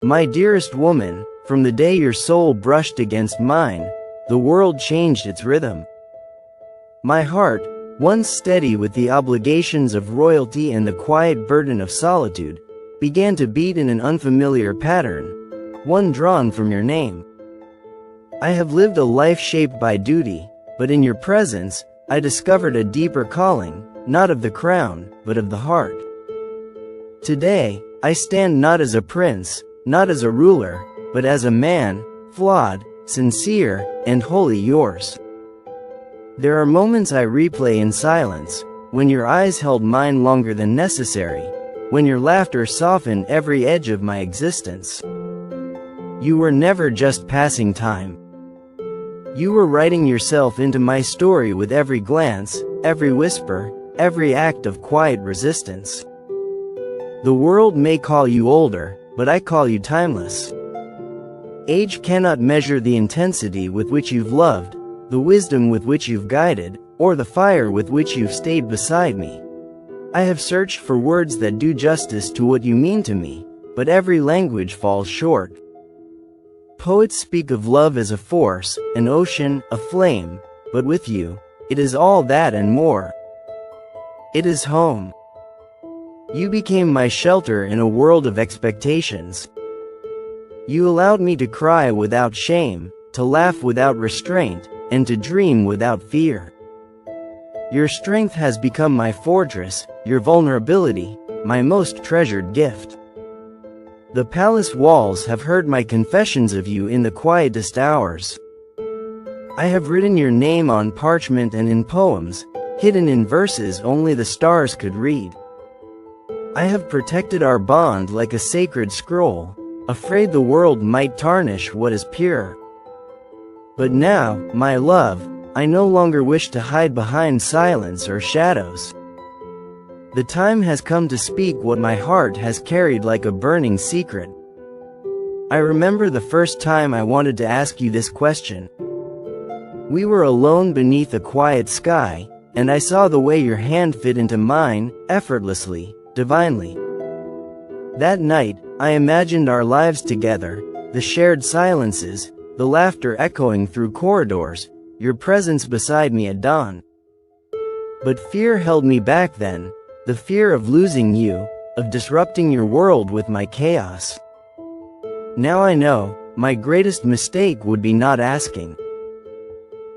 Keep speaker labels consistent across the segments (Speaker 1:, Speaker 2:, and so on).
Speaker 1: My dearest woman, from the day your soul brushed against mine, the world changed its rhythm. My heart, once steady with the obligations of royalty and the quiet burden of solitude, began to beat in an unfamiliar pattern, one drawn from your name. I have lived a life shaped by duty, but in your presence, I discovered a deeper calling, not of the crown, but of the heart. Today, I stand not as a prince, not as a ruler, but as a man, flawed, sincere, and wholly yours. There are moments I replay in silence, when your eyes held mine longer than necessary, when your laughter softened every edge of my existence. You were never just passing time. You were writing yourself into my story with every glance, every whisper, every act of quiet resistance. The world may call you older, but I call you timeless. Age cannot measure the intensity with which you've loved, the wisdom with which you've guided, or the fire with which you've stayed beside me. I have searched for words that do justice to what you mean to me, but every language falls short. Poets speak of love as a force, an ocean, a flame, but with you, it is all that and more. It is home. You became my shelter in a world of expectations. You allowed me to cry without shame, to laugh without restraint, and to dream without fear. Your strength has become my fortress, your vulnerability, my most treasured gift. The palace walls have heard my confessions of you in the quietest hours. I have written your name on parchment and in poems, hidden in verses only the stars could read. I have protected our bond like a sacred scroll, afraid the world might tarnish what is pure. But now, my love, I no longer wish to hide behind silence or shadows. The time has come to speak what my heart has carried like a burning secret. I remember the first time I wanted to ask you this question. We were alone beneath a quiet sky, and I saw the way your hand fit into mine, effortlessly, divinely. That night, I imagined our lives together, the shared silences, the laughter echoing through corridors, your presence beside me at dawn. But fear held me back then, the fear of losing you, of disrupting your world with my chaos. Now I know, my greatest mistake would be not asking.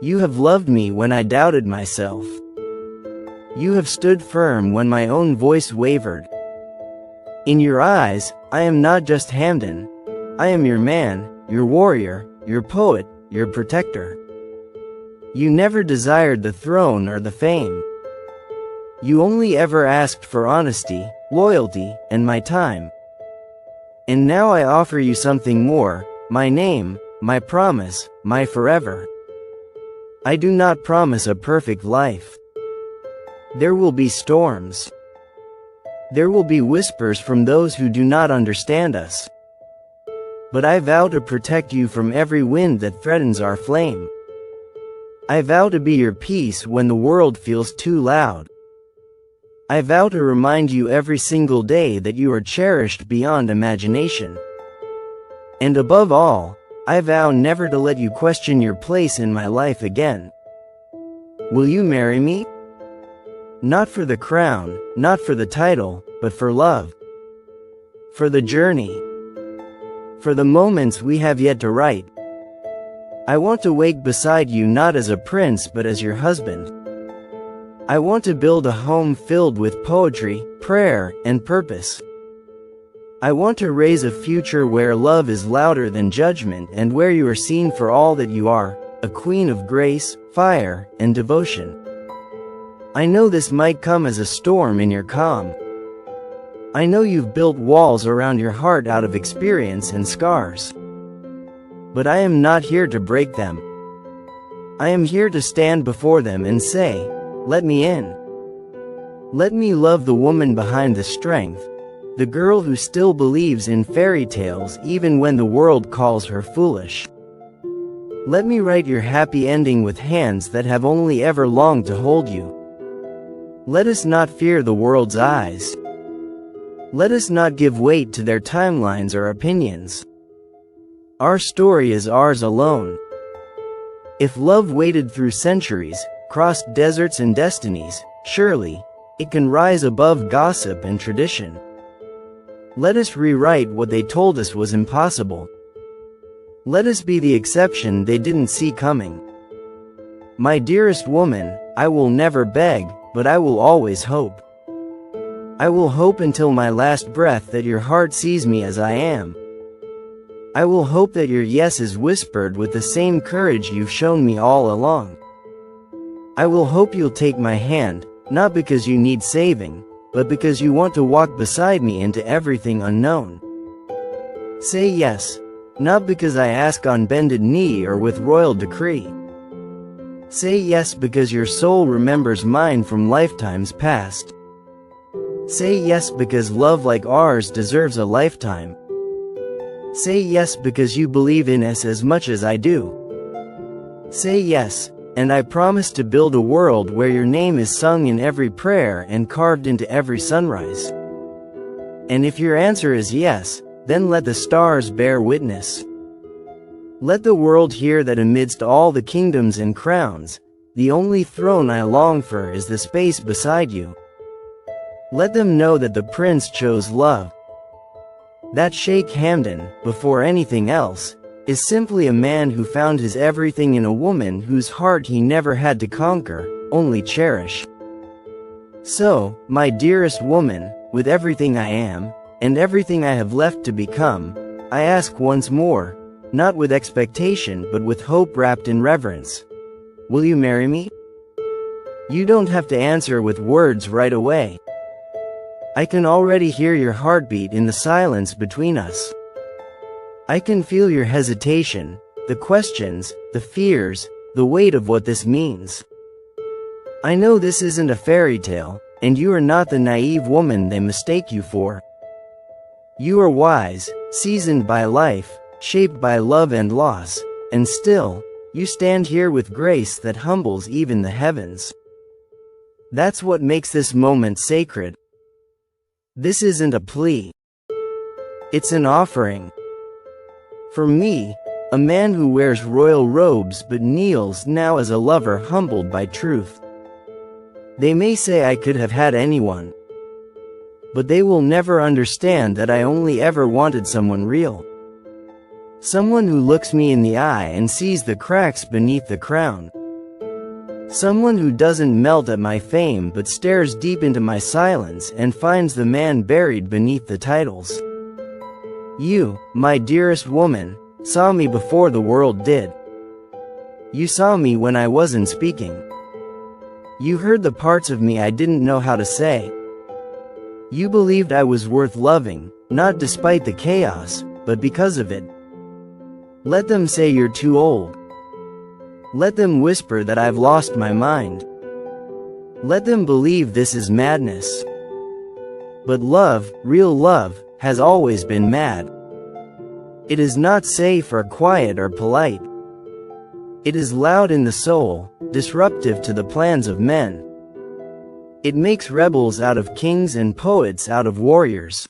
Speaker 1: You have loved me when I doubted myself. You have stood firm when my own voice wavered. In your eyes, I am not just Hamdan. I am your man, your warrior, your poet, your protector. You never desired the throne or the fame. You only ever asked for honesty, loyalty, and my time. And now I offer you something more, my name, my promise, my forever. I do not promise a perfect life. There will be storms. There will be whispers from those who do not understand us. But I vow to protect you from every wind that threatens our flame. I vow to be your peace when the world feels too loud. I vow to remind you every single day that you are cherished beyond imagination. And above all, I vow never to let you question your place in my life again. Will you marry me? Not for the crown, not for the title, but for love. For the journey. For the moments we have yet to write. I want to wake beside you not as a prince but as your husband. I want to build a home filled with poetry, prayer, and purpose. I want to raise a future where love is louder than judgment and where you are seen for all that you are, a queen of grace, fire, and devotion. I know this might come as a storm in your calm. I know you've built walls around your heart out of experience and scars. But I am not here to break them. I am here to stand before them and say, let me in. Let me love the woman behind the strength, the girl who still believes in fairy tales even when the world calls her foolish. Let me write your happy ending with hands that have only ever longed to hold you. Let us not fear the world's eyes. Let us not give weight to their timelines or opinions. Our story is ours alone. If love waited through centuries, crossed deserts and destinies, surely it can rise above gossip and tradition. Let us rewrite what they told us was impossible. Let us be the exception they didn't see coming. My dearest woman, I will never beg, but I will always hope. I will hope until my last breath that your heart sees me as I am. I will hope that your yes is whispered with the same courage you've shown me all along. I will hope you'll take my hand, not because you need saving, but because you want to walk beside me into everything unknown. Say yes, not because I ask on bended knee or with royal decree. Say yes because your soul remembers mine from lifetimes past. Say yes because love like ours deserves a lifetime. Say yes because you believe in us as much as I do. Say yes, and I promise to build a world where your name is sung in every prayer and carved into every sunrise. And if your answer is yes, then let the stars bear witness. Let the world hear that amidst all the kingdoms and crowns, the only throne I long for is the space beside you. Let them know that the prince chose love. That Sheikh Hamdan, before anything else, is simply a man who found his everything in a woman whose heart he never had to conquer, only cherish. So, my dearest woman, with everything I am, and everything I have left to become, I ask once more, not with expectation but with hope wrapped in reverence. Will you marry me? You don't have to answer with words right away. I can already hear your heartbeat in the silence between us. I can feel your hesitation, the questions, the fears, the weight of what this means. I know this isn't a fairy tale, and you are not the naive woman they mistake you for. You are wise, seasoned by life, shaped by love and loss, and still, you stand here with grace that humbles even the heavens. That's what makes this moment sacred. This isn't a plea. It's an offering. For me, a man who wears royal robes but kneels now as a lover humbled by truth. They may say I could have had anyone, but they will never understand that I only ever wanted someone real. Someone who looks me in the eye and sees the cracks beneath the crown. Someone who doesn't melt at my fame but stares deep into my silence and finds the man buried beneath the titles. You, my dearest woman, saw me before the world did. You saw me when I wasn't speaking. You heard the parts of me I didn't know how to say. You believed I was worth loving, not despite the chaos, but because of it. Let them say you're too old. Let them whisper that I've lost my mind. Let them believe this is madness. But love, real love, has always been mad. It is not safe or quiet or polite. It is loud in the soul, disruptive to the plans of men. It makes rebels out of kings and poets out of warriors.